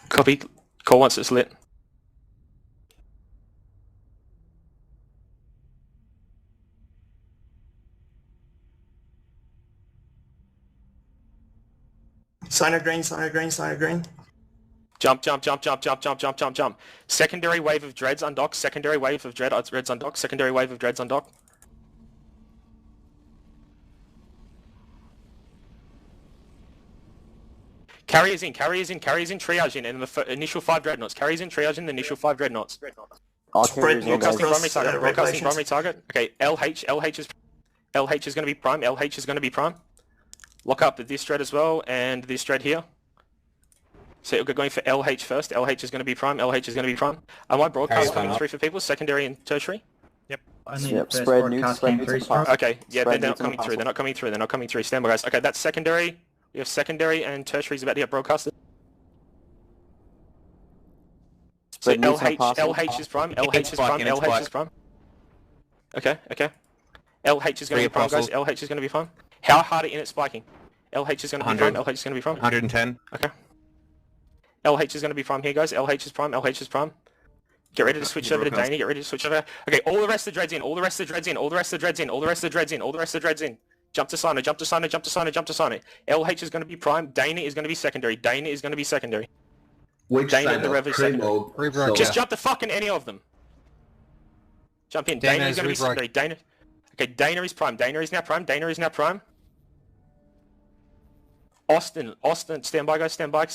Copy. Call once it's lit. Signer green, signer green, signer green. Jump. Secondary wave of dreads undock. Secondary wave of dreads undock. Secondary wave of dreads undock. Carriers in, triage in the initial 5 dreadnoughts. Carriers in, triage in the initial 5 dreadnoughts. Broadcasting primary target. Okay, LH is going to be prime. LH is going to be prime. Lock up this dread as well, and this dread here. So we're going for LH first. LH is going to be prime. LH is going to be prime. I want broadcast coming through for people, secondary and tertiary. Yep. Spread nukes. Okay, yeah, they're not coming through. They're not coming through. Stand by, guys. Okay, that's secondary. We have secondary and tertiary is about to get broadcasted. So LH is prime. LH is prime. Okay. LH is going to be prime, guys. LH is going to be prime. How hard are in it spiking? LH is going to be prime. LH is going to be prime. 110. Okay. LH is going to be prime here, guys. LH is prime. LH is prime. Get ready to switch over to Dana. Get ready to switch over. Okay, all the rest of the dreads in. All the rest of the dreads in. All the rest of the dreads in. All the rest of the dreads in. All the rest of the dreads in. Jump to signer. Jump to signer. Jump to signer. Jump to signer. LH is going to be prime. Dana is going to be secondary. Dana is going to be secondary. Which Dana side? the Rev is secondary. Just jump to fucking any of them. Jump in. Dana is going to be secondary. Dana. Okay, Dana is prime. Dana is now prime. Dana is now prime. Austin, stand by, guys. Stand by.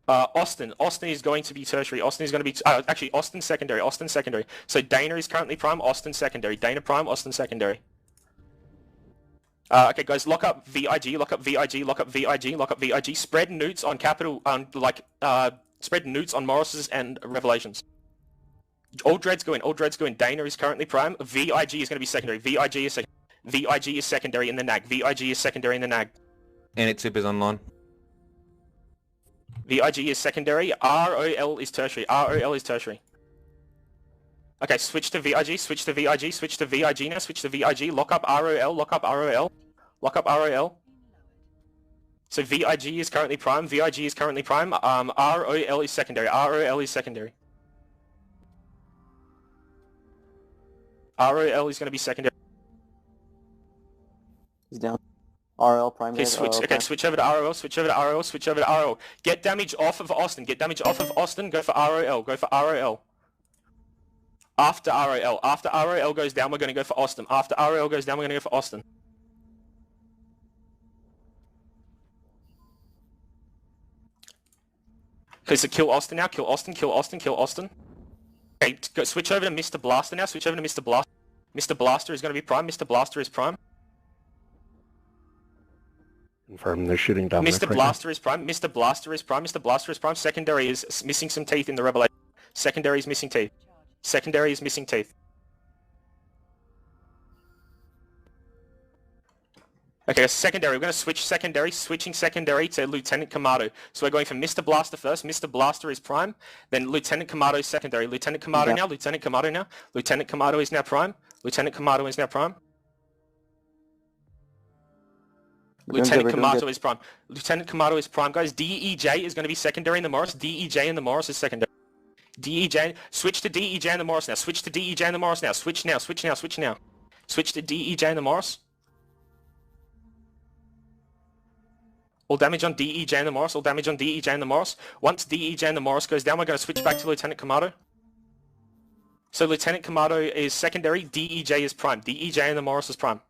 Austin is going to be tertiary. Austin is going to be actually Austin secondary. So Dana is currently prime. Austin secondary. Dana prime. Austin secondary. Okay, guys, lock up VIG. Spread newts on capital, spread newts on Morris's and Revelations. All dreads go in. Dana is currently prime. VIG is going to be secondary. VIG is secondary in the NAG. And its is online. VIG is secondary. ROL is tertiary. Okay, switch to VIG now. Switch to VIG. Lock up ROL. So VIG is currently prime. ROL is secondary. ROL is going to be secondary. He's down. RL prime. Okay, switch over to ROL. Get damage off of Austin. Go for ROL. After ROL goes down, we're going to go for Austin. Okay, so kill Austin now. Kill Austin. Okay, go switch over to Mr. Blaster now. Mr. Blaster is going to be prime. Mr. Blaster is prime. Confirm they're shooting down. Mr. Blaster is prime. Secondary is missing some teeth in the Revelation. Secondary is missing teeth. Okay, secondary. We're going to switch secondary. Switching secondary to Lieutenant Kamado. So we're going for Mr. Blaster first. Mr. Blaster is prime. Then Lieutenant Kamado is secondary. Lieutenant Kamado now. Lieutenant Kamado is now prime. Lieutenant Kamado is prime, guys. DEJ is going to be secondary in the Morris. DEJ in the Morris is secondary. DEJ. Switch to DEJ in the Morris now. Switch to DEJ in the Morris now. Switch now. Switch to DEJ in the Morris. All damage on DEJ in the Morris. Once DEJ in the Morris goes down, we're going to switch back to Lieutenant Kamado. So Lieutenant Kamado is secondary. DEJ is prime. DEJ in the Morris is prime.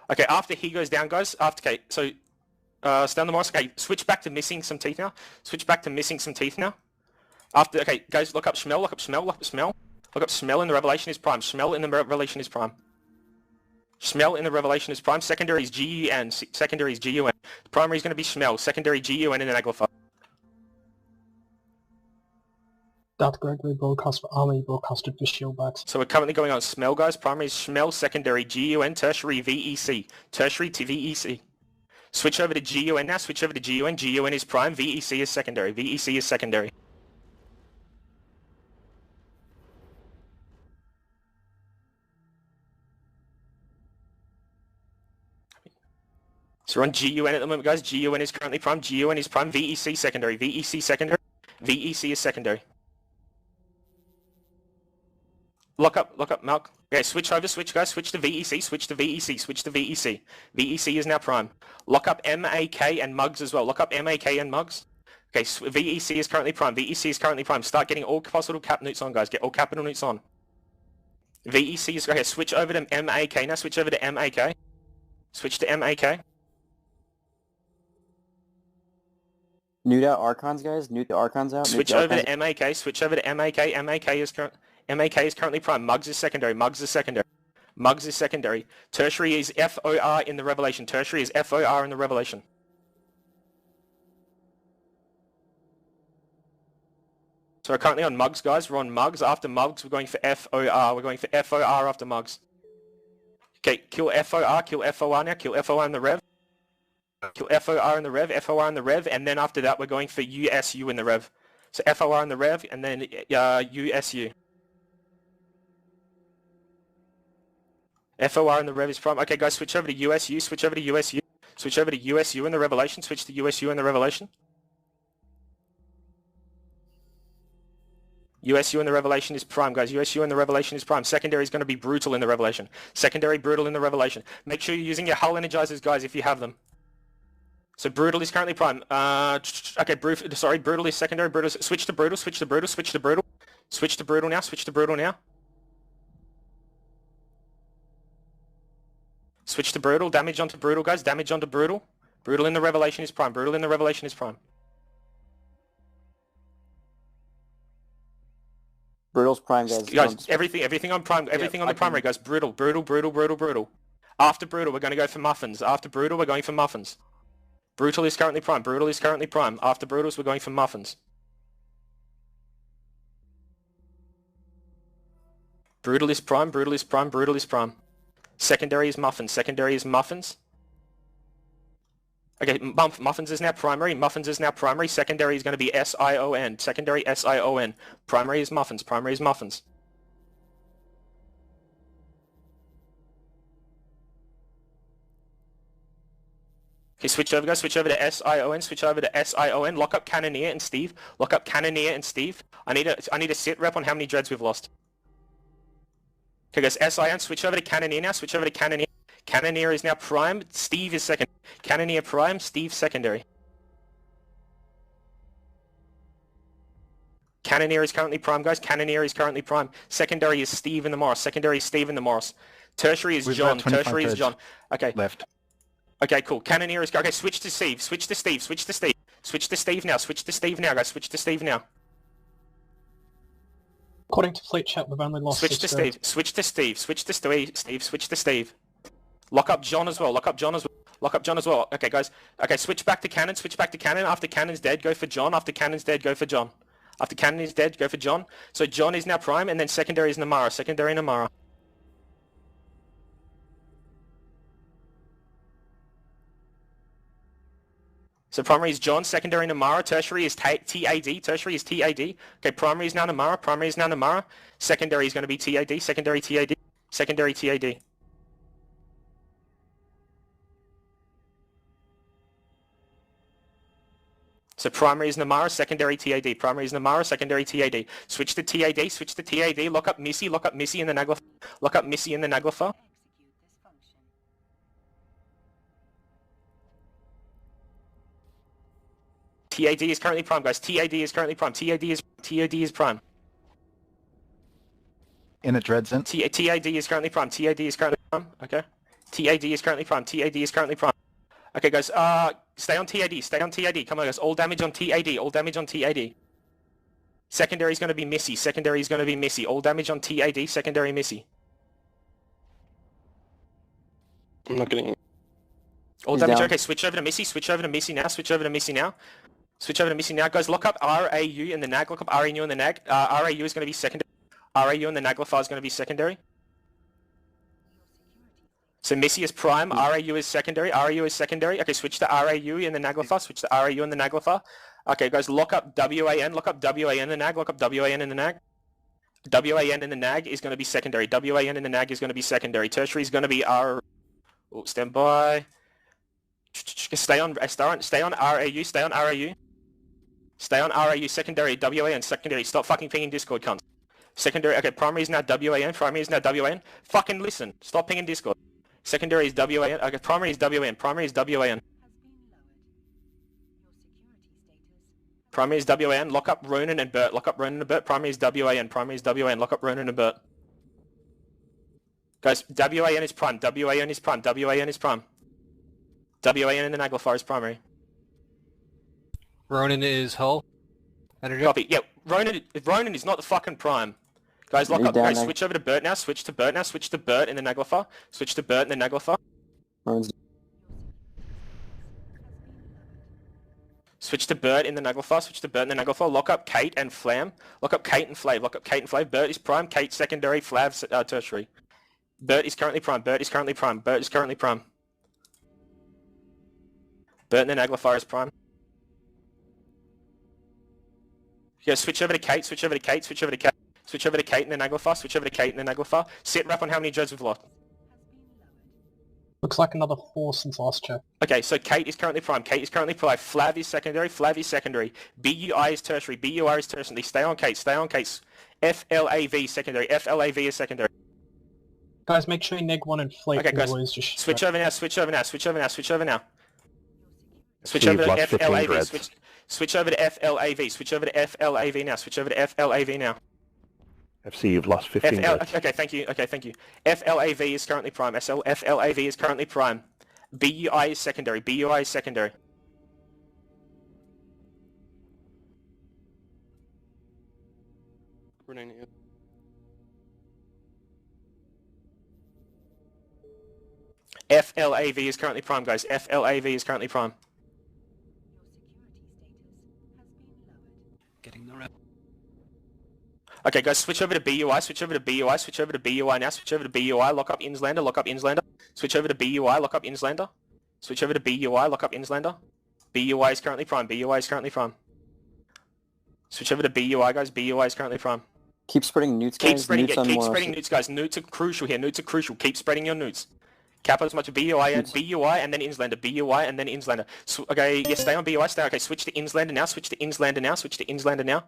Okay, after he goes down, guys, okay, so, stay on the Morris, okay, switch back to missing some teeth now. Okay, guys, look up Schmel in the Revelation is prime. Secondary is GUN. Primary is going to be Schmel. Secondary GUN in the Naglify. That Gregory broadcast for Army broadcasted for shield bags. So we're currently going on Schmel, guys. Primary is Schmel, secondary GUN, tertiary VEC. Tertiary to VEC. Switch over to GUN now. GUN is prime. VEC is secondary. So we're on GUN at the moment, guys. GUN is currently prime. GUN is prime. VEC secondary. VEC secondary. VEC is secondary. Lock up, Malk. Okay, switch over, switch guys. Switch to VEC, switch to VEC, switch to VEC. VEC is now prime. Lock up MAK and Mugs as well. Lock up MAK and Mugs. Okay, VEC is currently prime. VEC is currently prime. Start getting all possible cap newts on, guys. Get all capital newts on. VEC is... Okay, switch over to MAK now. Switch over to MAK. Switch to MAK. New to Archons, guys. New to Archons out. Switch over to MAK. Switch over to MAK. MAK is currently prime. Mugs is secondary. Mugs is secondary. Mugs is secondary. Tertiary is FOR in the Revelation. Tertiary is FOR in the Revelation. So we're currently on Mugs, guys. We're on Mugs. After Mugs, we're going for FOR. We're going for FOR after Mugs. Okay, kill FOR. Kill FOR now. Kill FOR in the Rev. Kill FOR in the Rev. FOR in the Rev. And then after that, we're going for USU in the Rev. So FOR in the Rev and then USU. FOR in the Rev is prime. Okay, guys, switch over to USU. Switch over to USU. Switch over to USU in the Revelation. Switch to USU in the Revelation. USU in the Revelation is prime, guys. USU in the Revelation is prime. Secondary is going to be brutal in the Revelation. Secondary brutal in the Revelation. Make sure you're using your hull energizers, guys, if you have them. So brutal is currently prime. Okay, brutal is secondary. Brutal. Switch to brutal. Switch to brutal. Switch to brutal. Switch to brutal now. Switch to brutal now. Switch to brutal. Damage onto brutal, guys. Damage onto brutal. Brutal in the Revelation is prime. Brutal in the Revelation is prime. Brutal's prime, guys. Guys, everything on prime. Everything on the primary, guys. Brutal. Brutal. After brutal, we're going to go for muffins. After brutal, we're going for muffins. Brutal is currently prime. Brutal is currently prime. After brutals, we're going for muffins. Brutal is prime. Brutal is prime. Brutal is prime. Secondary is muffins. Secondary is muffins. Okay, muffins is now primary. Muffins is now primary. Secondary is going to be SION. Secondary SION. Primary is muffins. Primary is muffins. Okay, switch over, guys. Switch over to SION. Switch over to SION. Lock up Cannoneer and Steve. Lock up Cannoneer and Steve. I need a sit rep on how many dreads we've lost. Okay, guys. SION. Switch over to Cannoneer now. Switch over to Cannoneer. Cannoneer is now prime. Steve is second. Cannoneer prime. Steve secondary. Cannoneer is currently prime, guys. Cannoneer is currently prime. Secondary is Steve in the Morris. Secondary is Steve in the Morris. Tertiary is John. Tertiary is John. Okay. Left. Okay, cool. Cannoneer is... Okay, switch to Steve. Switch to Steve. Switch to Steve. Switch to Steve now. Switch to Steve now, guys. Switch to Steve now. According to fleet check, we've only lost... Switch to Steve. Switch to Steve. Switch to Steve. Switch to Steve. Lock up John as well. Lock up John as well. Lock up John as well. Okay, guys. Okay, switch back to Cannon. Switch back to Cannon. After Cannon's dead, go for John. After Cannon's dead, go for John. After Cannon is dead, go for John. So John is now prime, and then secondary is Namara. Secondary Namara. So primary is John, secondary Namara, tertiary is TAD, tertiary is TAD. Okay, primary is now Namara, primary is now Namara. Secondary is going to be TAD, secondary TAD, secondary TAD. So primary is Namara, secondary TAD. Primary is Namara, secondary TAD. Switch to TAD, switch to TAD. Lock up Missy in the Naglifar. Lock up Missy in the Naglifar. TAD is currently prime, guys. TAD is currently prime. TAD is prime. In a dread sense. TAD is currently prime. TAD is currently prime. Okay. TAD is currently prime. TAD is currently prime. Okay, guys. Stay on TAD. Stay on TAD. Come on, guys. All damage on TAD. All damage on TAD. Secondary is going to be Missy. Secondary is going to be Missy. All damage on TAD. Secondary Missy. I'm not getting... All damage. Okay, switch over to Missy. Switch over to Missy now. Switch over to Missy now. Switch over to Missy now. Guys, lock up RAU in the Nag. Lock up RAU in the Nag. RAU is going to be secondary. RAU in the Naglifar is going to be secondary. So Missy is prime. RAU is secondary. RAU is secondary. Okay, switch to RAU in the Naglifar. Switch to RAU in the Naglifar. Okay, guys, lock up WAN. Lock up WAN in the Nag. Lock up WAN in the Nag. WAN in the Nag is going to be secondary. WAN in the Nag is going to be secondary. Tertiary is going to be R... Oh, stand by. Stay on RAU, stay on RAU. Stay on RAU, secondary, WAN, secondary. Stop fucking pinging Discord, cunt. Secondary, okay, primary is now WAN, primary is now WAN. Fucking listen, stop pinging Discord. Secondary is WAN, okay, primary is WAN, primary is WAN. Primary is WAN, lock up Ronan and Bert, lock up Ronan and Bert. Primary is WAN, primary is WAN, lock up Ronan and Bert. Guys, WAN is prime, WAN is prime, WAN is prime. WAN in the Naglfar is primary. Ronan is hull. Energy. Copy. Yeah, Ronan is not the fucking prime. Guys, lock up. Guys, switch over to Bert now. Switch to Bert now. Switch to Bert in the Naglfar. Switch to Bert in the Naglfar. Switch to Bert in the Naglfar. Switch to Bert in the Naglfar. Lock up Kate and Flam. Lock up Kate and Flav. Lock up Kate and Flav. Bert is prime. Kate secondary. Flav tertiary. Bert is currently prime. Bert is currently prime. Bert is currently prime. Bert in the Naglfar is prime. Yeah, switch over to Kate. Switch over to Kate. Switch over to Kate. Switch over to Kate in the Naglfar. Switch over to Kate in the Naglfar. Sit rep on how many dreads we've lost. Looks like another 4 since last check. Okay, so Kate is currently prime. Kate is currently prime. Flav is secondary. Flav is secondary. BUI is tertiary. BUI is tertiary. Stay on Kate. Stay on Kate. FLAV secondary. FLAV is secondary. Guys, make sure you neg 1 and flake. Okay, guys, just switch over now. Switch over now. Switch over now. Switch over now. Switch over to FLAV. Switch over to FLAV. Switch over to FLAV now. Switch over to FLAV now. FC, you've lost 15 dreads. Okay, thank you. Okay, thank you. FLAV is currently prime. FLAV is currently prime. BUI is secondary. BUI is secondary. FLAV is currently prime, guys. FLAV is currently prime. Getting the rep. Okay, guys, switch over to BUI, switch over to BUI, switch over to BUI now, switch over to BUI, lock up Inslander, lock up Inslander. Switch over to BUI, lock up Inslander. Switch over to BUI, lock up Inslander. BUI is currently prime, BUI is currently prime. Switch over to BUI, guys, BUI is currently prime. Keep spreading newts, guys. Keep spreading newts, guys. Newts are crucial here, newts are crucial. Keep spreading your newts. Cap as much BUI and BUI and then Inslander, BUI and then Inslander. So, okay, yeah, stay on BUI, stay. Okay, switch to Inslander now, switch to Inslander now, switch to Inslander now.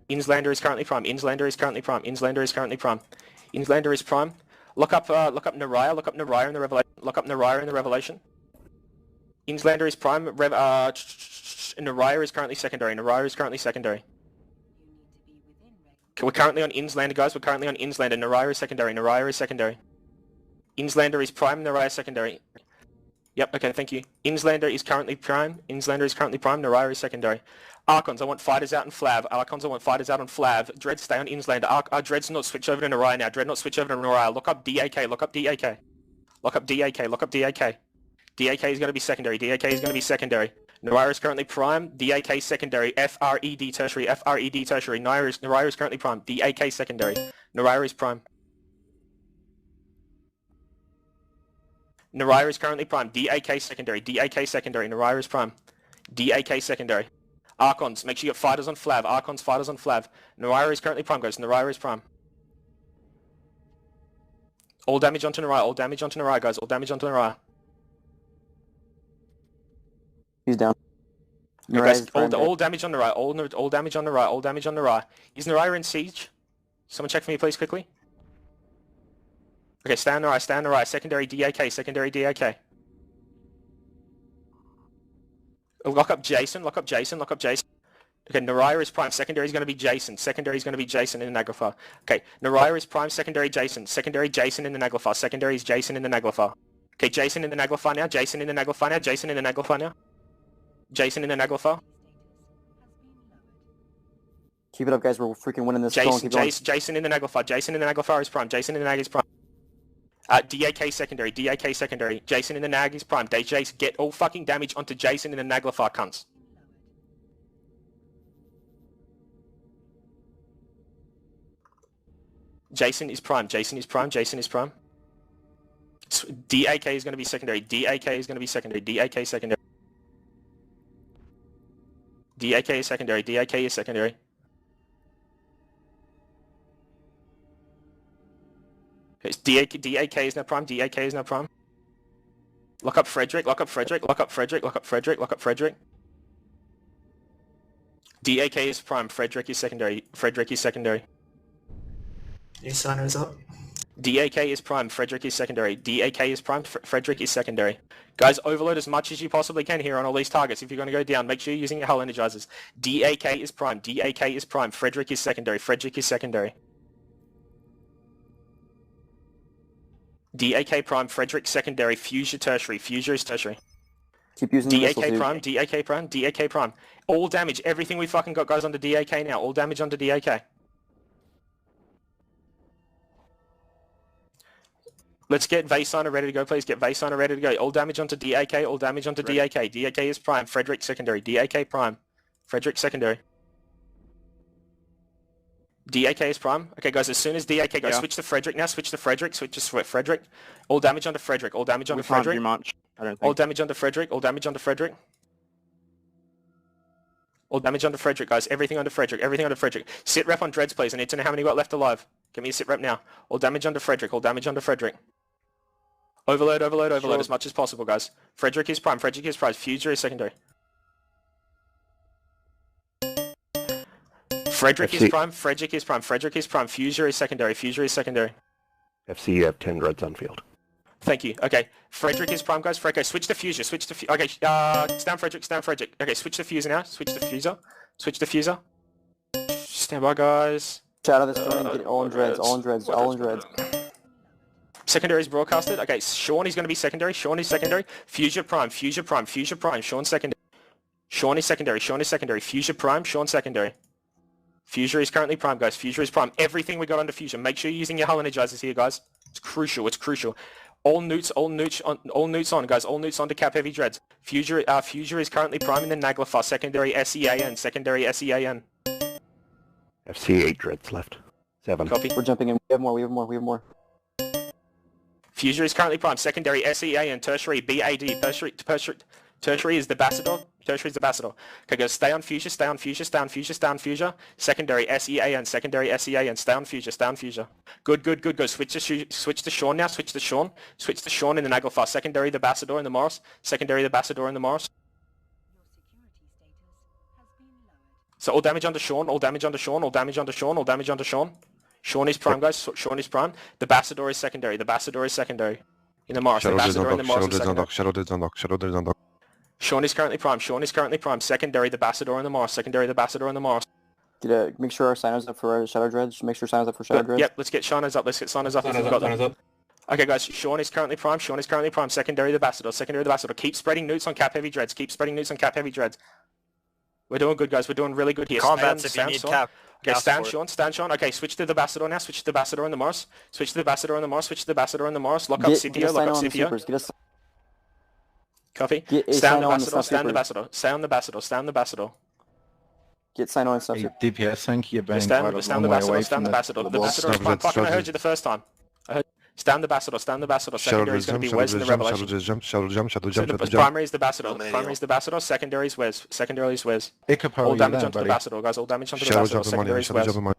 Inslander is currently prime. Inslander is currently prime. Inslander is currently prime. Inslander is prime. Look up Naraya. Look up Naraya in the Revelation. Look up Naraya in the Revelation. Inslander is prime. Naraya is currently secondary. Naraya is currently secondary. We're currently on Inslander, guys. We're currently on Inslander. Naraya is secondary. Naraya is secondary. Inslander is prime. Naraya is secondary. Yep. Okay. Thank you. Inslander is currently prime. Inslander is currently prime. Naraya is secondary. Archons, I want fighters out on Flav. Archons, I want fighters out on Flav. Dread, stay on Inslander. Dread's not switch over to Naraya now. Dread not switch over to Naraya. Look up DAK. Look up DAK. Look up DAK. Look up DAK. DAK is going to be secondary. DAK is going to be secondary. Naraya is currently prime. DAK secondary. FRED tertiary. FRED tertiary. Naraya is currently prime. DAK secondary. Naraya is prime. Naraya is currently prime. DAK secondary. DAK secondary. Naraya is prime. DAK secondary. Archons, make sure you get fighters on Flav. Archons, fighters on Flav. Naraya is currently prime, guys. Naraya is prime. All damage onto Naraya. All damage onto Naraya, guys. All damage onto Naraya. He's down. Okay, guys, all damage on Naraya. All damage on Naraya. All damage on Naraya. Is Naraya in siege? Someone check for me, please, quickly. Okay, stay on Naraya. Stay on Naraya. Secondary DAK. Secondary DAK. Lock up Jason, lock up Jason, lock up Jason. Okay, Naraya is prime, secondary is going to be Jason. Secondary is going to be Jason in the Naglfar. Okay, Naraya is prime, secondary Jason. Secondary Jason in the Naglfar. Secondary is Jason in the Naglfar. Okay, Jason in the Naglfar now. Jason in the Naglfar now. Jason in the Naglfar now. Jason in the Naglfar. Keep it up, guys. We're freaking winning this. Jason in the Naglfar. Jason in the Naglfar is prime. Jason in the Nag is prime. DAK secondary. DAK secondary. Jason in the Nag is prime. Jason, get all fucking damage onto Jason in the Naglfar, cunts. Jason is prime. Jason is prime. Jason is prime. DAK is going to be secondary. DAK is going to be secondary. DAK secondary. DAK is secondary. DAK is secondary. It's DAK is now prime, DAK is now prime. Lock up Frederick, lock up Frederick, lock up Frederick, lock up Frederick, lock up Frederick. DAK is prime, Frederick is secondary, Frederick is secondary. New signers up. DAK is prime, Frederick is secondary. DAK is prime, Frederick is secondary. Guys, overload as much as you possibly can here on all these targets. If you're going to go down, make sure you're using your hull energizers. DAK is prime, DAK is prime, Frederick is secondary, Frederick is secondary. DAK prime, Frederick secondary, Fuchsia tertiary, Fuchsia is tertiary. Keep using the missiles, DAK dude. prime, DAK prime, DAK prime. All damage, everything we fucking got goes onto DAK now. All damage onto DAK. Let's get Vasigner ready to go, please. Get Vasigner ready to go. All damage onto DAK, all damage onto DAK. DAK is prime, Frederick secondary. DAK prime, Frederick secondary. DAK is prime. Okay, guys, as soon as DAK goes, switch to Frederick now. Switch to Frederick. Switch to Frederick. All damage onto Frederick. All damage onto Frederick. Much, I don't think. All damage onto Frederick. All damage onto Frederick. All damage onto Frederick, guys. Everything onto Frederick. Everything onto Frederick. Sit rep on Dreads, please. I need to know how many you got left alive. Give me a sit rep now. All damage onto Frederick. All damage onto Frederick. Overload, overload, overload as much as possible, guys. Frederick is prime. Frederick is prime. Fuchsia is secondary. Frederick is prime. Frederick is prime. Frederick is prime. Fuchsia is secondary. Fuchsia is secondary. FC, you have 10 Reds on field. Thank you. Okay. Frederick is prime, guys. Okay, switch to Fuchsia. Switch to okay, stand Frederick, stand Frederick. Okay, switch to Fuser now. Switch to Fuser. Switch to Fuser. Stand by, guys. Shout out this joint, get all in dreads, all in dreads, all in dreads. Secondary is broadcasted. Okay, Sean is going to be secondary. Sean is secondary. Fuchsia prime. Fuchsia prime. Fuchsia prime. Sean secondary. Sean is secondary. Sean is secondary. Fuchsia prime. Sean secondary. Fuchsia is currently prime, guys. Fuchsia is prime. Everything we got under Fuchsia. Make sure you're using your hull energizers here, guys. It's crucial. It's crucial. All newts on, guys. All newts on to cap heavy dreads. Fuchsia is currently prime in the Naglifar. Secondary SEAN. Secondary SEAN. FC, 8 Reds left. 7. Copy. We're jumping in. We have more, we have more, we have more. Fuchsia is currently prime. Secondary SEAN. Tertiary BAD. Tertiary is the Bassador. Tertiary is the Bassador. Okay, guys, stay on Fuchsia, stay on Fuchsia, stay on Fuchsia, stay on Fuchsia. Secondary SEAN, secondary SEAN, stay on Fuchsia, stay on Fuchsia. Good, good, good, go. Switch to Sean now, switch to Sean. Switch to Sean in the Naglfar. Secondary the Bassador in the Morris. Secondary the Bassador in the Morris. So all damage onto Sean, all damage onto Sean, all damage onto Sean, all damage onto Sean. Sean is prime, guys. Sean is prime. The Bassador is secondary. The Bassador is secondary. In the Morris. The Bassador in the Morris is secondary. Shadow is on dock. Sean is currently prime. Sean is currently prime. Secondary the Bassador in the Morris. Secondary the Bassador in the Morris. Make sure our signers up for Shadow Dreads. Make sure signers up for Shadow Dreads. Yep, let's get Shiners up. Let's get Signers up. Okay, guys. Sean is currently prime. Sean is currently prime. Secondary the Bassador. Secondary the Bassador. Keep spreading newts on cap heavy dreads. Keep spreading newts on cap heavy dreads. We're doing good, guys. We're doing really good here. Combats if you need cap. Okay, stand Sean. Okay, switch to the Bassador now. Switch to the Bassador in the Morris. Switch to the Bassador in the Morris. Switch to the Bassador in the Morris. Lock up Scipio. Lock up Scipio. Copy. Stay on the Bassador. Stay on the Bassador. Stay on the Bassador. Stay on the Bassador. Get sign on and stuff. DPS, thank you. Stand the Bassador. Stand the Bassador. The Bassador is prime. Fucking I heard you the first time. Stand the Bassador. Stand the Bassador. Secondary is going to be Wes in the Revelation. Primary is the Bassador. Primary is the Bassador. Secondary is Wes. Secondary is Wes. All damage onto the Bassador, guys. All damage onto the Bassador. Secondary is Wes.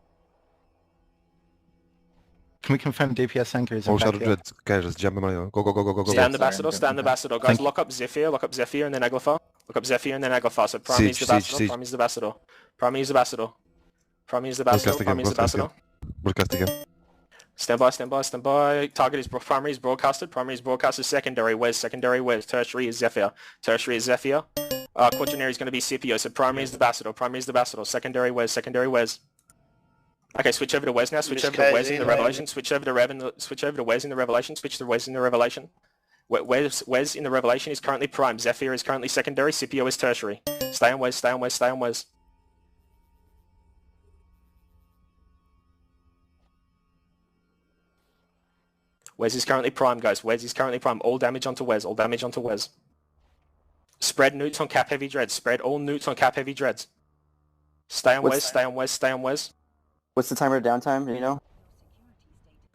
Can we confirm DPS anchor is All Shadow Dreads, guys, just jump on. Go. Stand the Bassador. Stand the Bassador, guys. Lock up Zephyr. Lock up Zephyr and then Aglafar. Lock up Zephyr and then Aglafar. So primary is the Bassador. Primary is the Bassador. Primary is the Bassador. Primary is the Bassador. Primary is the Bassador. Broadcast again. Stand by. Target is primary is broadcasted. Primary is broadcasted. Secondary Wes. Secondary Wes. Tertiary is Zephyr. Tertiary is Zephyr. Quaternary is going to be Scipio. So primary is the Bassador. Primary is the Bassador. Secondary Wes. Secondary Wes. Okay, switch over to Wes now. Switch over to Wes in the Revelation. Switch over to Rev in the. Switch over to Wes in the Revelation. Switch to Wes in the Revelation. Wes in the Revelation is currently prime. Zephyr is currently secondary. Scipio is tertiary. Stay on Wes. Stay on Wes. Stay on Wes. Wes is currently prime, guys. Wes is currently prime. All damage onto Wes. All damage onto Wes. Spread newts on cap heavy dreads. Spread all newts on cap heavy dreads. Stay on Wes. Stay on Wes. Stay on Wes. What's the timer of downtime? Do you know?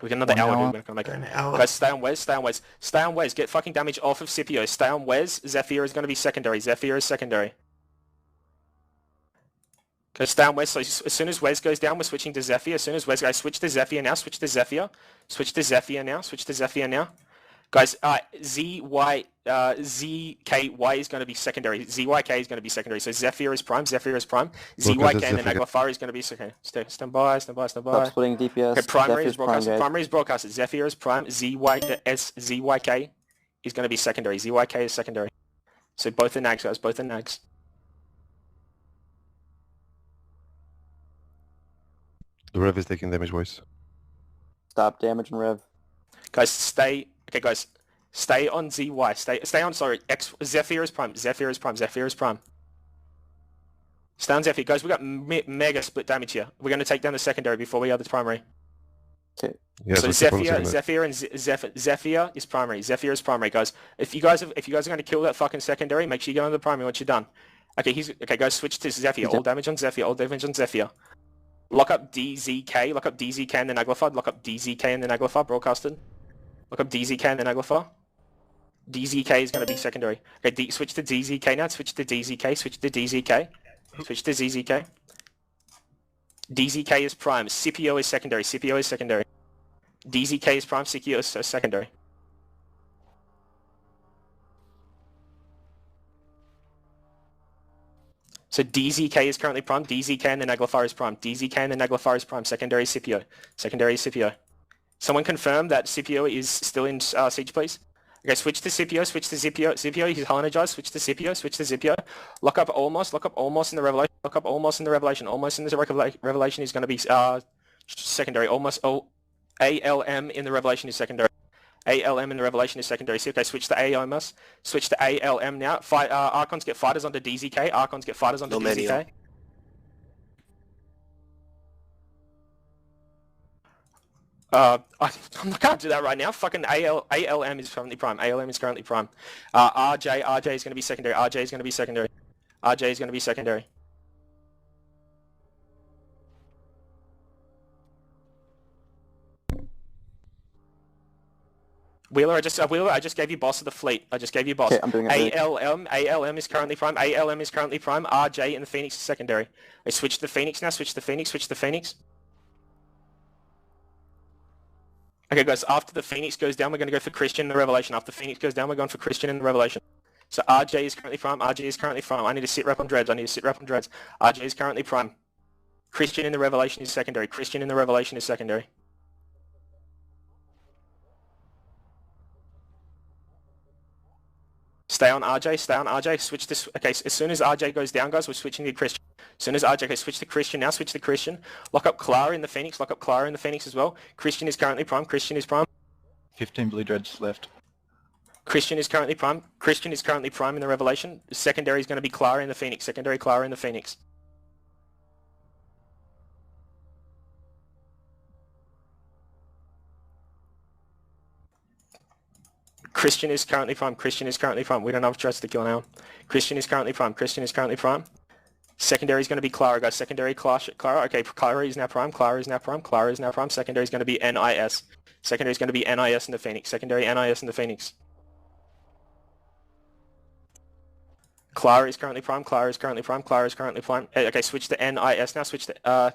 We got another hour, dude. We're gonna make it. Guys, stay on Wes. Stay on Wes. Stay on Wes. Get fucking damage off of Scipio. Stay on Wes. Zephyr is going to be secondary. Zephyr is secondary. Goes down Wes, so as soon as Wes goes down, we're switching to Zephyr. As soon as Wes goes, switch to Zephyr now, switch to Zephyr. Switch to Zephyr now, switch to Zephyr now. Guys, ZYKY is going to be secondary. ZYK is going to be secondary. So Zephyr is prime, Zephyr is prime. ZYK and then Aglafar is going to be secondary. Stand by. Stop splitting DPS. Okay, primary Zephyr's is broadcasted. prime, guys. Primary is broadcasted. Zephyr is prime. ZYK is going to be secondary. ZYK is secondary. So both are nags, guys. Both are nags. The Rev is taking damage, boys. Stop damage and Rev. Guys, stay. Okay, guys, stay on ZY. Stay on. Sorry, Zephyr is prime. Zephyr is prime. Zephyr is prime. Stay on Zephyr, guys. We got mega split damage here. We're going to take down the secondary before we have the primary. Okay. Yeah, So Zephyr and Zephyr is primary. Zephyr is primary, guys. If you guys are going to kill that fucking secondary, make sure you get on the primary once you're done. Okay, guys, switch to Zephyr. All damage on Zephyr. All damage on Zephyr. Lock up DZK. Lock up DZK and then Aglafar. Lock up DZK and then Aglafar. Broadcasted. Look up DZK and then Aglafar. DZK is going to be secondary. Okay, switch to DZK now. Switch to DZK. Switch to DZK. Switch to ZZK. DZK is prime. Scipio is secondary. Scipio is secondary. DZK is prime. Scipio is secondary. So DZK is currently prime. DZK and then Aglafar is prime. DZK and then Aglafar is prime. Secondary is Scipio. Secondary is Scipio. Someone confirm that Scipio is still in siege, please. Okay, switch to Scipio, switch to Scipio. Scipio, he's energized. Switch to Scipio, switch to Scipio. Lock up Almost in the Revelation. Lock up Almost in the Revelation. Almost in the Revelation is going to be secondary. Almost ALM in the Revelation is secondary. ALM in the Revelation is secondary. Okay, switch to Almost. Switch to ALM now. Archons get fighters onto DZK. Archons get fighters onto DZK. I can't do that right now. Fucking ALM is currently prime. ALM is currently prime. RJ is going to be secondary. RJ is going to be secondary. RJ is going to be secondary. Wheeler, I just gave you boss of the fleet. I just gave you boss. Okay, I'm doing it. ALM is currently prime. ALM is currently prime. RJ and the Phoenix is secondary. I switch to the Phoenix now. Switch to the Phoenix. Switch to the Phoenix. Okay, guys, after the Phoenix goes down, we're going to go for Christian in the Revelation. After the Phoenix goes down, we're going for Christian in the Revelation. So RJ is currently prime. RJ is currently prime. I need to sit rep on Dreads. RJ is currently prime. Christian in the Revelation is secondary. Christian in the Revelation is secondary. Stay on RJ. Stay on RJ. Switch this. Okay, so as soon as RJ goes down, guys, we're switching to Christian. As soon as RJ goes, switch to Christian now. Switch to Christian. Lock up Clara in the Phoenix. Lock up Clara in the Phoenix as well. Christian is currently prime. Christian is prime. 15 blue dreads left. Christian is currently prime. Christian is currently prime in the Revelation. Secondary is going to be Clara in the Phoenix. Secondary Clara in the Phoenix. Christian is currently prime. Christian is currently prime. We don't have trust to kill now. Christian is currently prime. Christian is currently prime. Secondary is going to be Clara, guys. Secondary Clara. Okay, Clara is now prime. Clara is now prime. Clara is now prime. Secondary is going to be NIS. Secondary is going to be NIS in the Phoenix. Secondary NIS in the Phoenix. Clara is currently prime. Clara is currently prime. Clara is currently prime. Okay, switch to NIS now. Switch to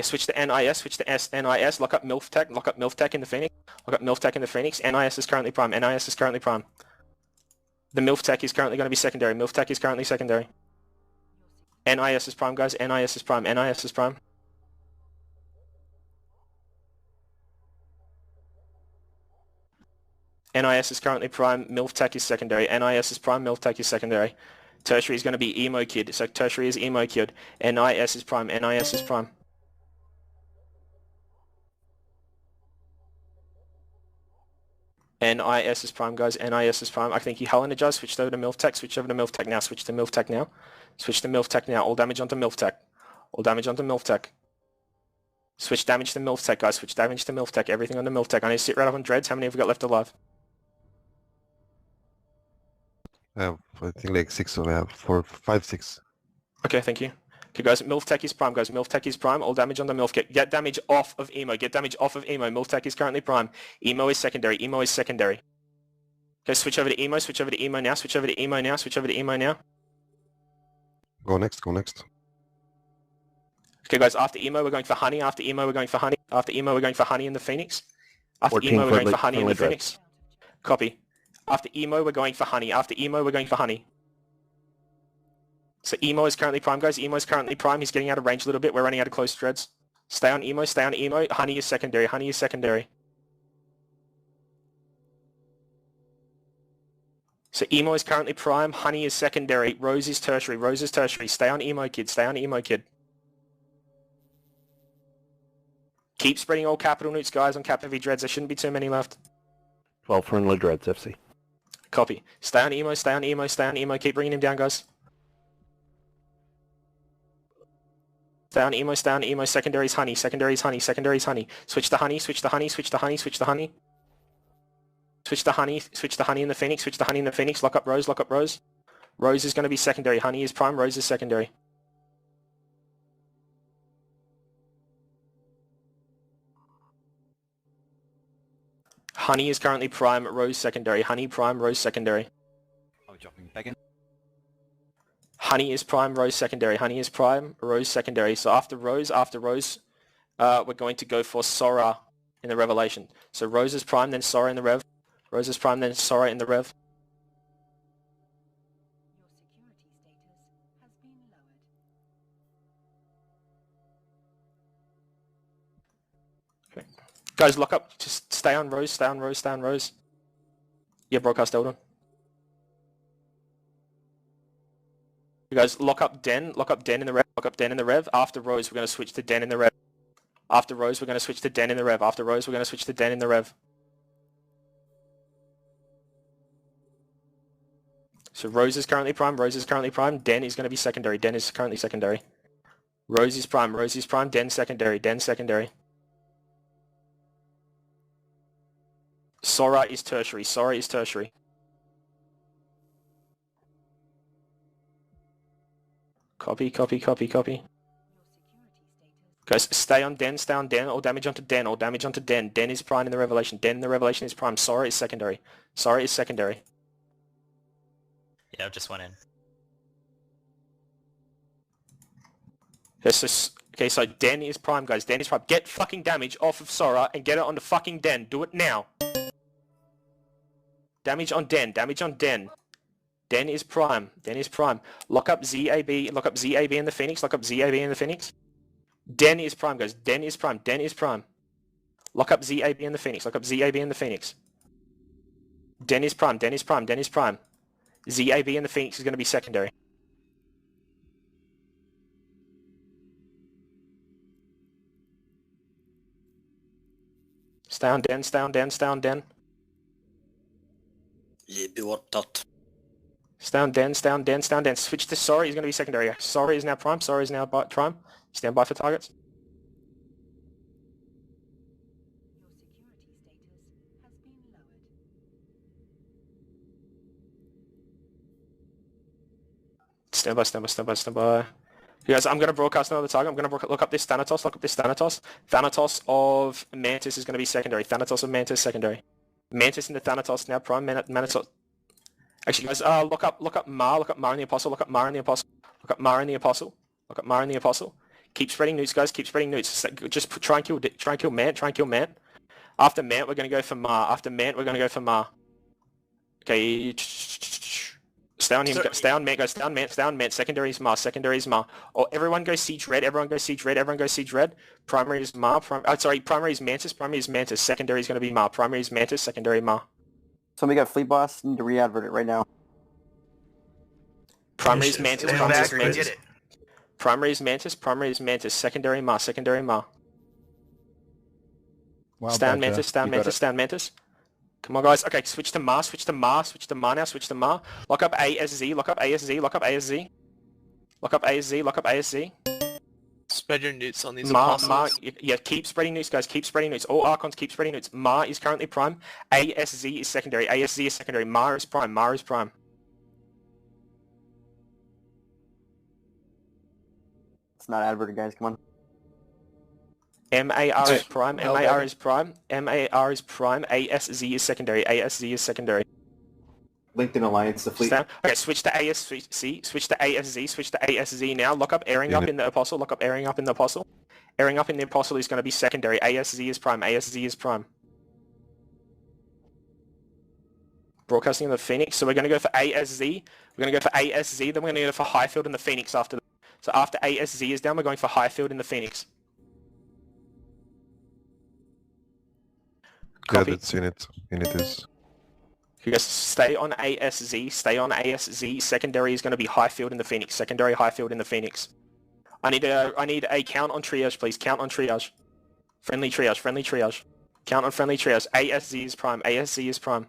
switch to NIS. Switch to NIS. Lock up MILF Tech. Lock up MILF Tech in the Phoenix. Lock up MILF Tech in the Phoenix. NIS is currently prime. NIS is currently prime. The MILF Tech is currently going to be secondary. MILF Tech is currently secondary. NIS is prime, guys. NIS is prime. NIS is prime. NIS is currently prime. MILF Tech is secondary. NIS is prime. MILF Tech is secondary. Tertiary is going to be Emo Kid. So Tertiary is Emo Kid. NIS is prime. NIS is prime. NIS is prime, guys. NIS is prime. I think you Helen adjust. Switch over to MILF Tech. Switch over to MILF Tech now. Switch to MILF Tech now. Switch to MILF Tech now. All damage onto MILF Tech. All damage onto MILF Tech. Switch damage to MILF Tech, guys. Switch damage to MILF Tech. Everything on the MILF Tech. I need to sit right up on Dreads. How many have we got left alive? I think like 6, so I have 4, 5, 6. Okay, thank you. Okay, guys, MILF Tech is prime, guys. MILF Tech is prime. All damage on the MILF. Get damage off of Emo. Get damage off of Emo. MILF Tech is currently prime. Emo is secondary. Emo is secondary. Okay, switch over to Emo. Switch over to Emo now. Switch over to Emo now. Switch over to Emo now. Go next, go next. Okay, guys, after emo, we're going for honey. After emo, we're going for honey. After emo, we're going for honey in the Phoenix. After emo, we're going for honey in the Phoenix. Copy. After emo, we're going for honey. After emo, we're going for honey. So emo is currently prime, guys. Emo is currently prime. He's getting out of range a little bit. We're running out of close dreads. Stay on emo, stay on emo. Honey is secondary. Honey is secondary. So emo is currently prime. Honey is secondary. Rose is tertiary. Rose is tertiary. Stay on emo, kid. Stay on emo, kid. Keep spreading all capital newts, guys, on cap heavy dreads. There shouldn't be too many left. 12 friendly dreads, FC. Copy. Stay on emo, stay on emo, stay on emo. Keep bringing him down, guys. Stay on emo, stay on emo. Secondaries honey, secondaries honey, secondaries honey. Switch to honey, switch to honey, switch to honey, switch to honey. Switch to honey in the Phoenix, switch to honey in the Phoenix. Lock up Rose, lock up Rose. Rose is going to be secondary. Honey is prime, Rose is secondary. Honey is currently prime, Rose secondary. Honey prime, Rose secondary. Oh, jumping back in. Honey is prime, Rose secondary. Honey is prime, Rose secondary. So after Rose, we're going to go for Sora in the Revelation. So Rose is prime, then Sora in the Rev. Rose is prime, then Sora in the Rev. Okay. Guys, lock up. Just stay on Rose, stay on Rose, stay on Rose. Yeah, broadcast Eldon. You guys, lock up Den in the Rev, lock up Den in the Rev. After Rose, we're going to switch to Den in the Rev. After Rose, we're going to switch to Den in the Rev. After Rose, we're going to switch to Den in the Rev. So Rose is currently prime, Rose is currently prime, Den is going to be secondary, Den is currently secondary. Rose is prime, Den secondary, Den secondary. Sora is tertiary, Sora is tertiary. Copy, copy, copy, copy. Guys, stay on Den, all damage onto Den, all damage onto Den. Den is prime in the Revelation, Den in the Revelation is prime, Sora is secondary. Sora is secondary. Yeah, I just went in. Okay, so Den is prime, guys. Den is prime. Get fucking damage off of Sora and get it onto fucking Den. Do it now. Damage on Den. Damage on Den. Den is prime. Den is prime. Lock up ZAB. Lock up ZAB in the Phoenix. Lock up ZAB in the Phoenix. Den is prime, guys. Den is prime. Den is prime. Lock up ZAB in the Phoenix. Lock up ZAB in the Phoenix. Den is prime. Den is prime. Den is prime. ZAB in the Phoenix is going to be secondary. Stay on Den, stay on Den, stay on Den. Stay on Den, stay on Den, stay on Den. Switch to Sora, he's going to be secondary. Sora is now prime, Sora is now prime. Stand by for targets. Stand by, stand by, stand by, stand by. You guys, I'm going to broadcast another target. I'm going to look up this Thanatos, look up this Thanatos. Thanatos of Mantis is going to be secondary. Thanatos of Mantis, secondary. Mantis in the Thanatos, now prime. Thanatos. Actually, guys, look up Mar in the Apostle, look up Mar in the Apostle. Look up Mar in the Apostle. Look up Mar in the Apostle. Keep spreading newts, guys, keep spreading newts. Just try and kill Mant, try and kill Mant. After Mant, we're going to go for Mar. After Mant, we're going to go for Mar. Okay, stay on him, stay on Mant, guys, stay on Mant, stay on Mant. Secondary is Mar, secondary is Mar. Oh, everyone go Siege Red, everyone go Siege Red, everyone go Siege Red. Primary is Mar, primary is Mantis, secondary is going to be Mar. Primary is Mantis, secondary Mar. Somebody got Fleet Boss, need to re-advert it right now. Primary is Mantis, primary is Mantis. Primary is Mantis, secondary Mar, secondary Mar. Wow, Stand Mantis, stand Mantis, stand Mantis. Come on, guys. Okay, switch to Mar, switch to Mar, switch to Mar now, switch to Mar. Lock up ASZ, lock up ASZ, lock up ASZ. Lock up ASZ, lock up ASZ. Spread your newts on these Mar, apostles. yeah, keep spreading newts, guys, keep spreading newts. All Archons keep spreading newts. Mar is currently prime. ASZ is secondary, ASZ is secondary. Mar is prime, Mar is prime. It's not adverted, guys, come on. MAR is prime, MAR is prime, MAR is prime, ASZ is secondary, ASZ is secondary. Linked in alliance, the fleet. Okay, switch to ASC, switch to ASZ, switch to ASZ now. Lock up airing up in the Apostle, lock up airing up in the Apostle. Airing up in the Apostle is going to be secondary. ASZ is prime, ASZ is prime. Broadcasting in the Phoenix, so we're going to go for ASZ. We're going to go for ASZ, then we're going to go for Highfield and the Phoenix after that. So after ASZ is down, we're going for Highfield in the Phoenix. Copy. Yeah, that's in it. In it is. You guys stay on ASZ, stay on ASZ. Secondary is going to be Highfield in the Phoenix. Secondary Highfield in the Phoenix. I need a count on triage, please. Count on triage. Friendly triage, friendly triage. Count on friendly triage. ASZ is prime, ASZ is prime.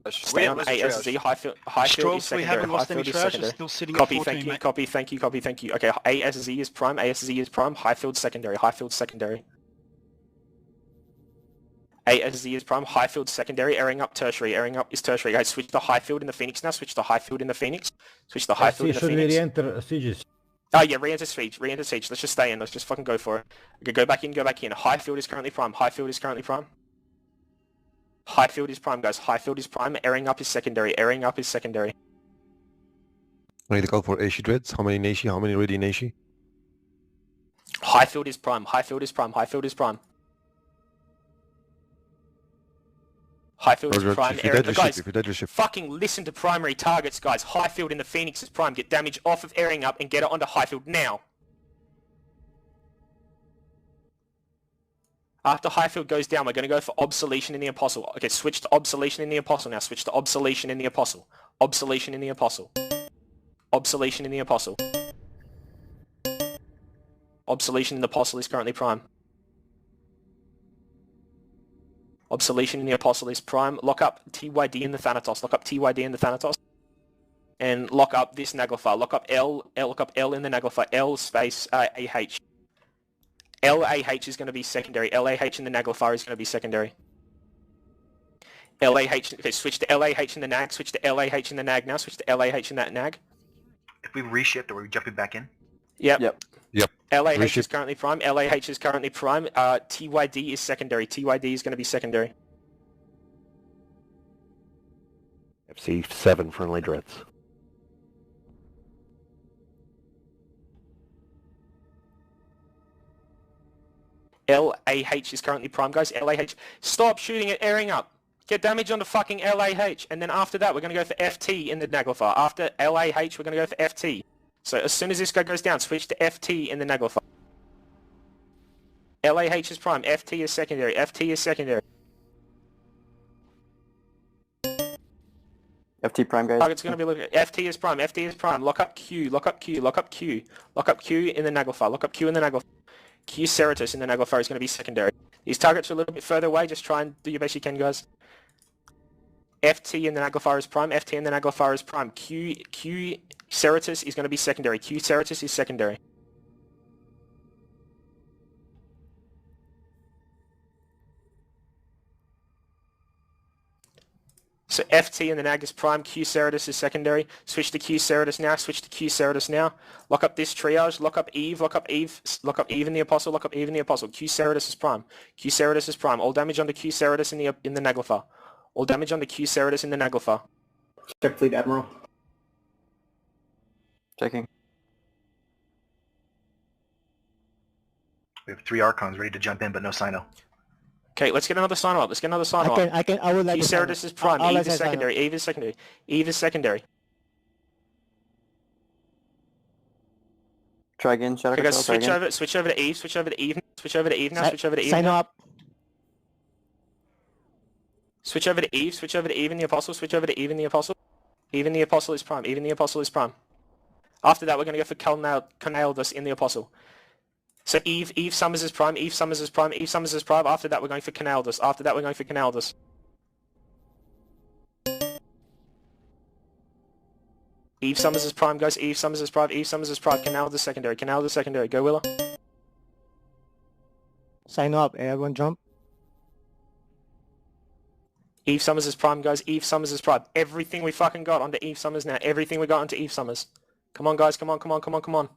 Stay on ASZ, Highfield is secondary. We haven't lost any Highfield is triage, secondary. still sitting Copy, at 14, thank you, mate. copy, thank you, copy, thank you. Okay, ASZ is prime, ASZ is prime, Highfield secondary, Highfield secondary. ASZ is prime, Highfield secondary, airing up tertiary, airing up is tertiary. Guys, switch to Highfield in the Phoenix now, switch to Highfield in the Phoenix. Switch to Highfield in the Phoenix. re-enter sieges? Oh yeah, re-enter siege, re-enter siege. Let's just stay in, let's just fucking go for it. Okay, go back in, go back in. Highfield is currently prime, Highfield is currently prime. Highfield is prime, guys, Highfield is prime, airing up is secondary, airing up is secondary. I need to call for Aishi Dreads. How many Naishi? How many ready Naishi? Highfield is prime, Highfield is prime, Highfield is prime. Highfield is prime, airing up. Guys, fucking listen to primary targets, guys. Highfield in the Phoenix is prime. Get damage off of airing up and get it onto Highfield now. After Highfield goes down, we're going to go for Obsolation in the Apostle. Okay, switch to Obsolation in the Apostle now. Switch to Obsolation in the Apostle. Obsolation in the Apostle. Obsolation in the Apostle. Obsolation in the Apostle is currently prime. Obsolation in the Apostle is prime. Lock up TYD in the Thanatos. Lock up TYD in the Thanatos. And lock up this Naglfar. Lock up lock up L in the Naglfar. L space AH. LAH is going to be secondary. LAH in the Naglfar is going to be secondary. LAH, okay, switch to LAH in the Nag. Switch to LAH in the Nag now. Switch to LAH in that Nag. If we reshift, are we jumping back in? Yep. Yep. LAH is currently prime. LAH is currently prime. TYD is secondary. TYD is going to be secondary. FC 7 friendly dreads. LAH is currently prime, guys. LAH. Stop shooting at airing up. Get damage on the fucking LAH. And then after that, we're going to go for FT in the Naglfar. After LAH, we're going to go for FT. So as soon as this guy goes down, switch to FT in the Naglfar. LAH is prime. FT is secondary. FT is secondary. FT prime, guys. Target's going to be looking at FT is prime. FT is prime. Lock up Q. Lock up Q. Lock up Q. Lock up Q in the Naglfar. Lock up Q in the Naglfar. Q Ceratus in the Naglfar is going to be secondary. These targets are a little bit further away. Just try and do your best you can, guys. FT in the Naglfar is prime. FT in the Naglfar is prime. Q Ceratus is going to be secondary. Q Ceratus is secondary. So FT in the Nag is prime, Q Ceratus is secondary. Switch to Q Ceratus now, switch to Q Ceratus now. Lock up this triage, lock up Eve, lock up Eve, lock up Eve in the Apostle, lock up Eve in the Apostle. Q Ceratus is prime. Q Ceratus is prime. All damage onto Q Ceratus in the Naglfar. All damage onto Q Ceratus in the Naglfar. Check fleet, Admiral. Checking. We have 3 Archons ready to jump in, but no Sino. Okay, let's get another sign up. Let's get another sign up. I would like Q Ceratus is prime. Eve is secondary. Eve is secondary. Eve is secondary. Try again, Shadow Okay, guys, Control, switch over to Eve. Switch over to Eve. Switch over to Eve now. Switch over to Eve. Sign now. up. Switch over to Eve. Switch over to Eve in the Apostle. Switch over to Eve in the Apostle. Eve in the Apostle is prime. Eve in the Apostle is prime. After that, we're going to go for Canaldus in the Apostle. So Eve Summers is prime. Eve Summers is prime. Eve Summers is prime. After that, we're going for Canaldus. After that, we're going for Canaldus. Eve Summers is prime, guys. Eve Summers is prime. Eve Summers is prime. Canaldus secondary. Canaldus secondary. Go, Willa. Sign up. Everyone jump. Eve Summers is prime, guys. Eve Summers is prime. Everything we fucking got onto Eve Summers now. Everything we got onto Eve Summers. Come on, guys. Come on, come on, come on, come on.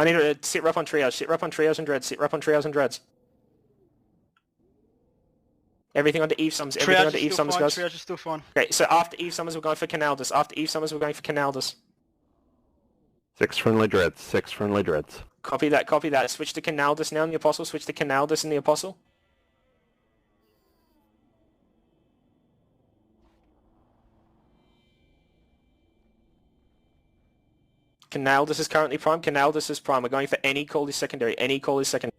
I need to sit rep on triage. Sit rep on triage and dreads. Sit rep on triage and dreads. Everything onto Eve Summers. Everything onto Eve Summers, guys. Triage is still fine. Okay, so after Eve Summers, we're going for Canaldus. After Eve Summers, we're going for Canaldus. 6 friendly dreads. 6 friendly dreads. Copy that, copy that. Switch to Canaldus now in the Apostle. Switch to Canaldus in the Apostle. Canaldus is currently prime. Canaldus is prime. We're going for any call is secondary. Any call is secondary.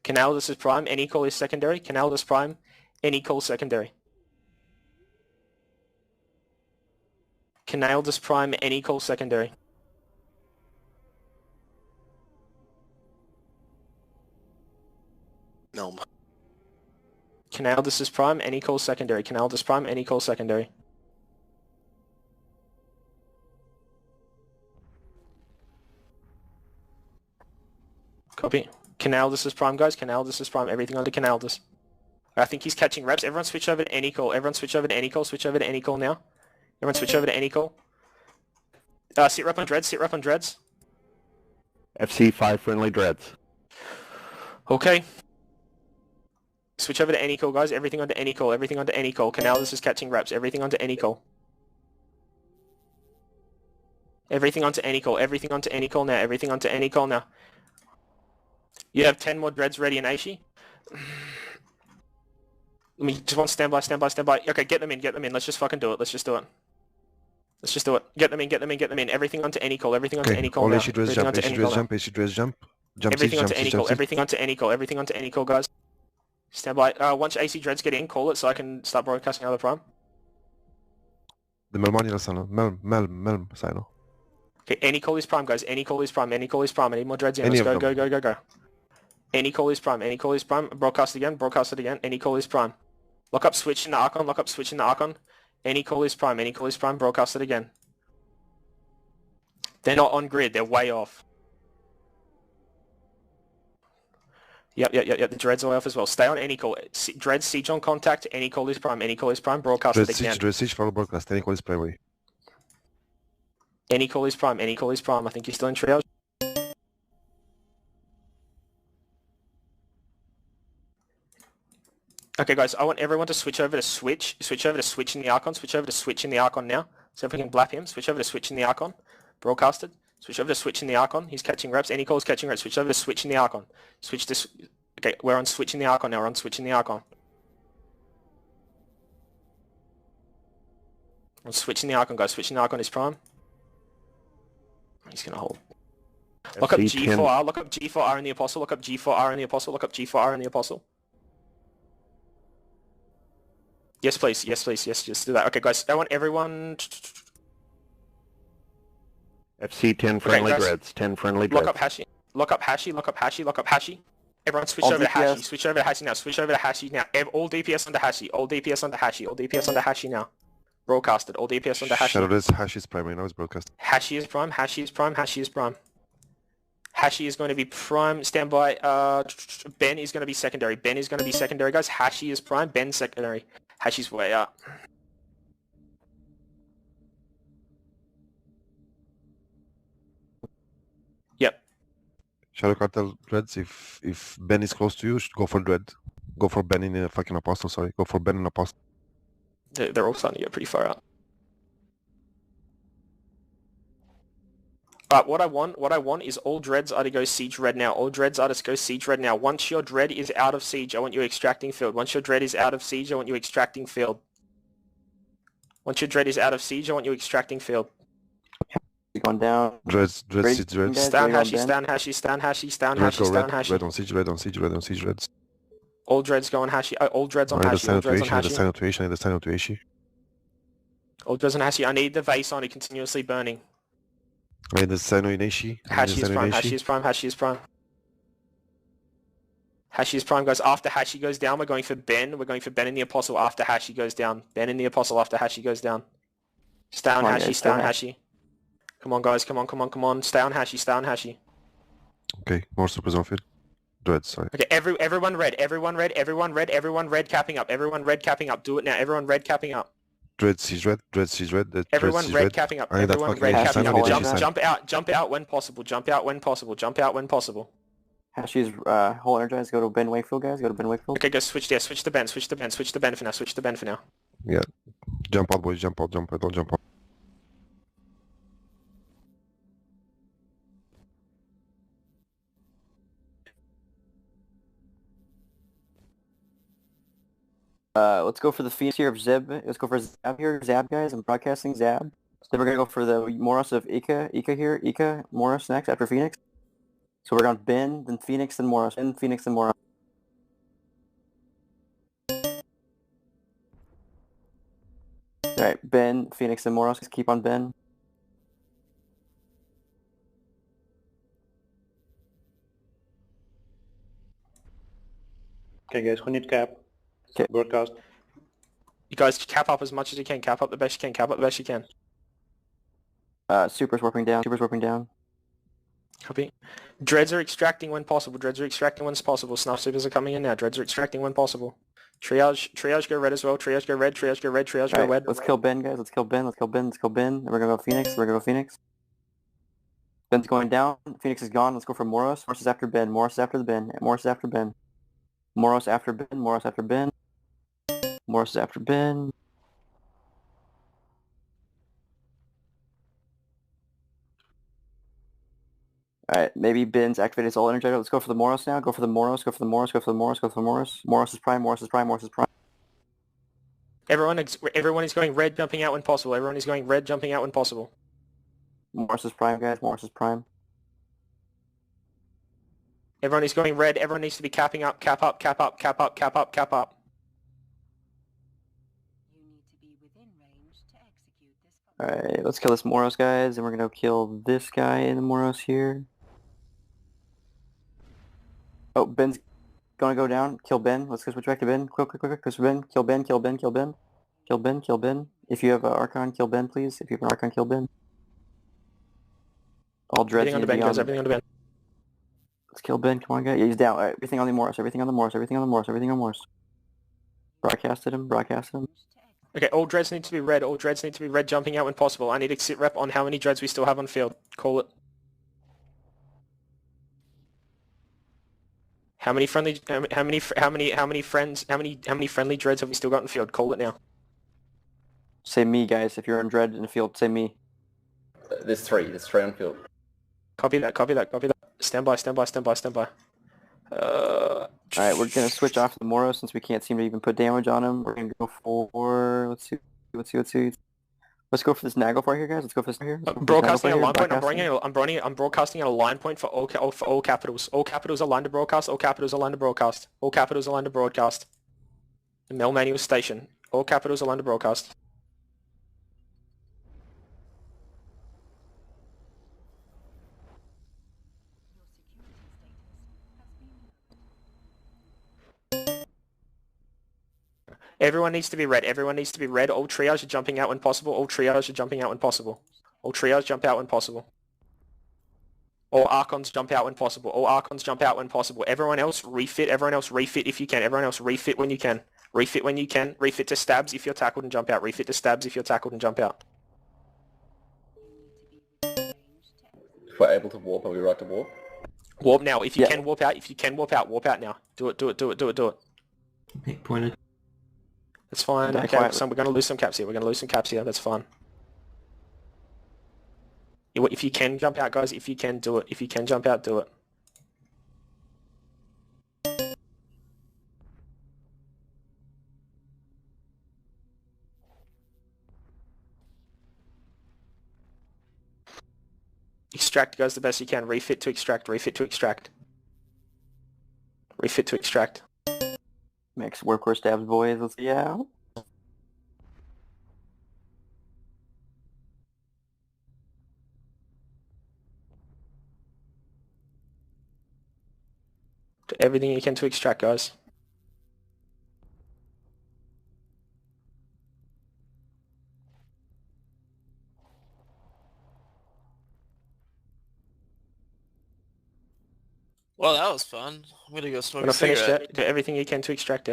Canaldus is prime. Any call is secondary. Canaldus prime. Any call secondary. Canaldus prime. Any call secondary. No. Canaldus is prime. Any call secondary. Canaldus prime. Any call secondary. Copy. Canaldus is prime, guys. Canaldus is prime. Everything under Canaldus. I think he's catching reps. Everyone switch over to any call. Everyone switch over to any call. Switch over to any call now. Everyone switch over to any call. Sit rep on dreads. Sit rep on dreads. FC 5 friendly dreads. Okay. Switch over to any call, guys. Everything onto any call. Everything onto any call. Canaldus is catching reps. Everything onto any call. Everything onto any call. Everything onto any call now. Everything onto any call now. You have 10 more dreads ready in Aishi. Let me just want standby, standby, standby. Okay, get them in, get them in. Let's just fucking do it. Let's just do it. Let's just do it. Get them in, get them in, get them in. Everything onto any call. Everything onto any call all now. AC dreads Everything jump, onto AC any dreads call jump, AC dreads jump. Jump everything seats, onto jump any seats, call. jump seats. Everything onto any call. Everything onto any call, guys. Standby. Once AC dreads get in, call it so I can start broadcasting other prime. The Melmaniel sign, Melm sign. Okay, any call is prime, guys. Any call is prime. Any call is prime. I need more dreads in. Any Let's of go, them. go, go, go, go. Any call is prime. Any call is prime. Broadcast again. Broadcast it again. Any call is prime. Lock up switch in the Archon. Lock up switch in the Archon. Any call is prime. Any call is prime. Broadcast it again. They're not on grid. They're way off. Yep. The dreads are off as well. Stay on any call. Dreads siege on contact. Any call is prime. Any call is prime. Broadcast it again. Dread siege follow broadcast. Any call is primary. Any call is prime. Any call is prime. I think you're still in triage. Okay, guys, I want everyone to switch over to switch. Switch over to switch in the Archon. Switch over to switch in the Archon now. So if we can blap him, switch over to switch in the Archon. Broadcasted. Switch over to switch in the Archon. He's catching reps. Any calls catching reps. Switch over to switch in the Archon. Switch to... Okay, we're on switch in the Archon now. We're on switch in the Archon. We're on switch in the Archon, guys. Switch in the Archon is prime. He's going to hold. Lock up G4R. Lock up G4R in the Apostle. Lock up G4R in the Apostle. Lock up G4R in the Apostle. Yes, please. Yes, please. Yes, just do that. Okay, guys. I want everyone... FC 10 friendly guys. dreads. 10 friendly dreads. Lock up Hashi. Lock up Hashi. Lock up Hashi. Lock up Hashi. Everyone switch All over to Hashi. DPS. Switch over to Hashi now. Switch over to Hashi now. All DPS onto Hashi. All DPS onto Hashi. All DPS onto Hashi now. Broadcasted. All DPS onto Hashi. Shadowless Hash is primary. Now it's broadcast. Hashi is prime. Hashi is prime. Hashi is prime. Hashi is going to be prime. Standby. Ben is going to be secondary. Ben is going to be secondary, guys. Hashi is prime. Ben secondary. Hashi's way up. Yep. Shadow Cartel dreads. If Ben is close to you, go for dread. Go for Ben in a fucking Apostle. Sorry. Go for Ben in Apostle. They're all starting to get pretty far out. What I want is all dreads are to go siege red now. All dreads are to go siege red now. Once your dread is out of siege, I want you extracting field. Once your dread is out of siege, I want you extracting field. Once your dread is out of siege, I want you extracting field. Going down. Dreads, siege dreads. Stand Hashi, stand Hashi, stand Hashi, stand Dreads Hashi, go stand red. Hashi. Red on siege, red on siege, red on siege, reds. All dreads go on Hashi. All dreads on I need the Hashi. sign All of dreads on Tuition. I need the Hashi. sign of Tuition. I need the sign of Tuition. All dreads on Hashi. I need the vase on it continuously burning. I need the sign of Ineshi. Hashi is prime. Hashi is prime. Hashi is prime. Hashi is prime, guys. After Hashi goes down, we're going for Ben. We're going for Ben in the Apostle after Hashi goes down. Ben in the Apostle after Hashi goes down. Stay on Hashi. Stay on Hashi. Come on, guys. Come on, come on, come on. Stay on Hashi. Stay on Hashi. Okay, more supers on field. Dreads, sorry. Okay, everyone red. Everyone red. Everyone red. Everyone red capping up. Everyone red capping up. Do it now. Everyone red capping up. Dread siege red. Dread siege red. Everyone red capping up. I need that Everyone fucking red Ineshi capping sign. up. I need Ineshi sign. Jump out when possible. Jump out when possible. Jump out when possible. Hashi's whole energized. Go to Ben Wakefield, guys. Go to Ben Wakefield. Okay, guys, switch the Ben for now, switch the Ben for now. Yeah. Jump out, boys. Jump out. Don't jump out. Let's go for the Phoenix here of Zeb. Let's go for Zab here. Zab, guys. I'm broadcasting Zab. Then we're gonna go for the Moros of Ika. Ika here. Ika, Moros next after Phoenix. So we're going Ben, then Phoenix, then Moros. Ben, Phoenix, then Moros. Alright, Ben, Phoenix, and Moros. Keep on Ben. Okay, guys, who need cap? Okay. Broadcast. You guys cap up as much as you can, cap up the best you can, cap up the best you can. Super's warping down. Super's warping down. Copy. Dreads are extracting when possible. Dreads are extracting when possible. Snuff supers are coming in now. Dreads are extracting when possible. Triage go red as well. Triage go red. Triage go red. Triage go red. Let's kill Ben, guys. Let's kill Ben. Let's kill Ben. Let's kill Ben. And we're gonna go Phoenix. We're gonna go Phoenix. Ben's going down. Phoenix is gone. Let's go for Moros. Moros is after Ben. Moros is after the Ben. Moros is after Ben. Moros after Ben. Moros after Ben. Moros is after Ben. Alright, maybe Ben's activated his all energizer. Let's go for the Moros now. Go for the Moros. Go for the Moros. Go for the Moros. Go for the Moros. Moros is prime. Moros is prime. Moros is prime. Everyone is going red, jumping out when possible. Everyone is going red, jumping out when possible. Moros is prime, guys. Moros is prime. Everyone is going red. Everyone needs to be capping up, cap up, cap up, cap up, cap up, cap up. Alright, let's kill this Moros, guys, and we're gonna kill this guy in the Moros here. Oh, Ben's gonna go down. Kill Ben. Let's go switch back to Ben. Quick. Switch Ben. Kill Ben. Kill Ben. Kill Ben. Kill Ben. Kill Ben. If you have an Archon, kill Ben, please. If you have an Archon, kill Ben. All dreads Everything on the Ben, guys. Everything on the Ben. Let's kill Ben. Come on, guys. Yeah, he's down. Alright, everything on the Moros. Everything on the Moros. Everything on the Moros. Everything on Moros. Broadcasted him. Okay, all dreads need to be red. All dreads need to be red, jumping out when possible. I need a sit rep on how many dreads we still have on field. Call it. How many friendly dreads have we still got in field? Call it now. Say me, guys. If you're on dread in the field, say me. There's three on field. Copy that. Stand by. Alright, we're gonna switch off the Moros since we can't seem to even put damage on him. We're gonna go for... Let's see. Let's go for this Naglfar here, guys. Let's go for this here. Broadcasting a line point. I'm broadcasting at a line point for all capitals. All capitals are lined to broadcast. All capitals are lined to broadcast. All capitals are lined to broadcast. The Melmaniel station. All capitals are lined to broadcast. Everyone needs to be red. Everyone needs to be red. All triage are jumping out when possible. All triage are jumping out when possible. All triage jump out when possible. All Archons jump out when possible. All Archons jump out when possible. Everyone else refit. Everyone else refit if you can. Everyone else refit when you can. Refit when you can. Refit to stabs if you're tackled and jump out. Refit to stabs if you're tackled and jump out. If we're able to warp, are we right to warp? Warp now. If you can warp out, warp out now. Do it. Make pointed. That's fine. Okay, so we're going to lose some caps here. That's fine. If you can jump out, guys, if you can, do it. If you can jump out, do it. Extract, guys, the best you can. Refit to extract. Max workhorse stabs, boys. Let's see out. Do everything you can to extract, guys. Well, that was fun. I'm gonna go smoke When a I finish cigarette. that, do everything you can to extract.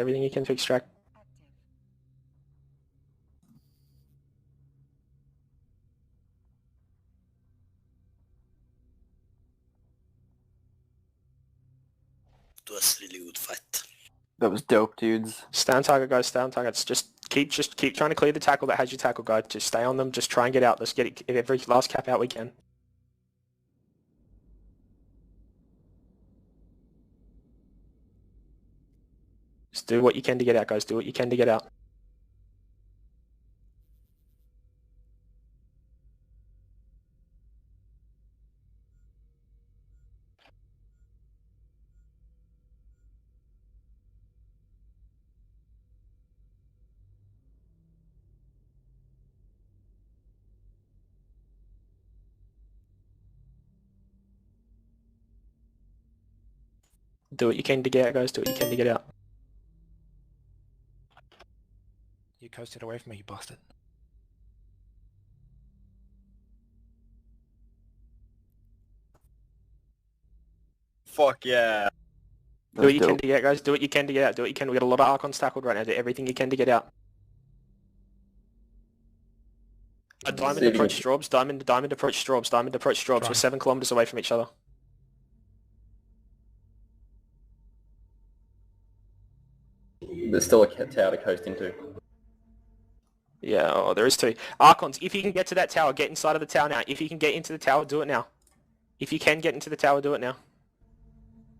was really good fight. That was dope, dudes. Stay on target, guys. Stay on targets. Just keep trying to clear the tackle that has your tackle guide. Just stay on them. Just try and get out. Let's get every last cap out we can. Just do what you can to get out, guys. Do what you can to get out. Do what you can to get out, guys. Do what you can to get out. You coasted away from me, you bastard. Fuck yeah. Do what you can to get out, guys. Do what you can to get out. Do what you can. We got a lot of Archons tackled right now. Do everything you can to get out. Diamond approach Straubs. Diamond approach Straubs. Diamond approach Straubs. We're 7 kilometers away from each other. There's still a tower to coast into. Yeah, oh, there is 2. Archons, if you can get to that tower, get inside of the tower now. If you can get into the tower, do it now. If you can get into the tower, do it now.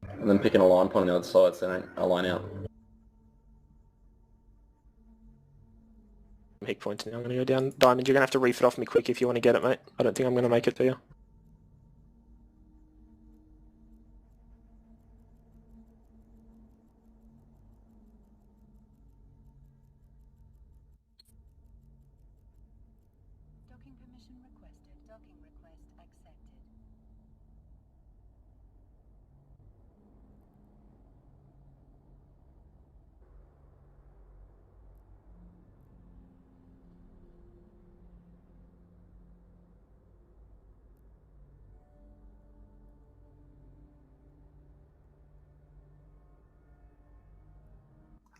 And then picking a line point on the other side so don't align out. I'm hit pointing. I'm going to go down. Diamond, you're going to have to reef it off me quick if you want to get it, mate. I don't think I'm going to make it to you. Docking permission requested. Docking request accepted.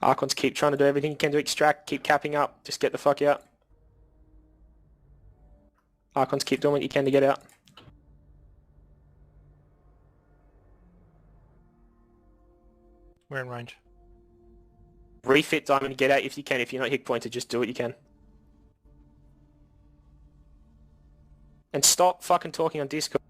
Archons, keep trying to do everything you can to extract. Keep capping up. Just get the fuck out. Archons, keep doing what you can to get out. We're in range. Refit Diamond, get out if you can. If you're not hit pointed, just do what you can. And stop fucking talking on Discord.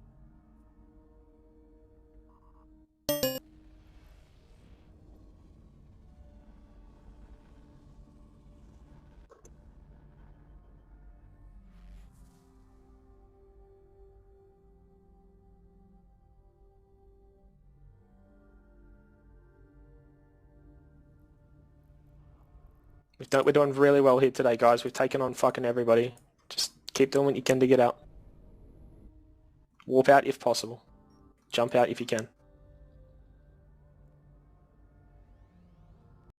We're doing really well here today, guys. We've taken on fucking everybody. Just keep doing what you can to get out. Warp out if possible. Jump out if you can.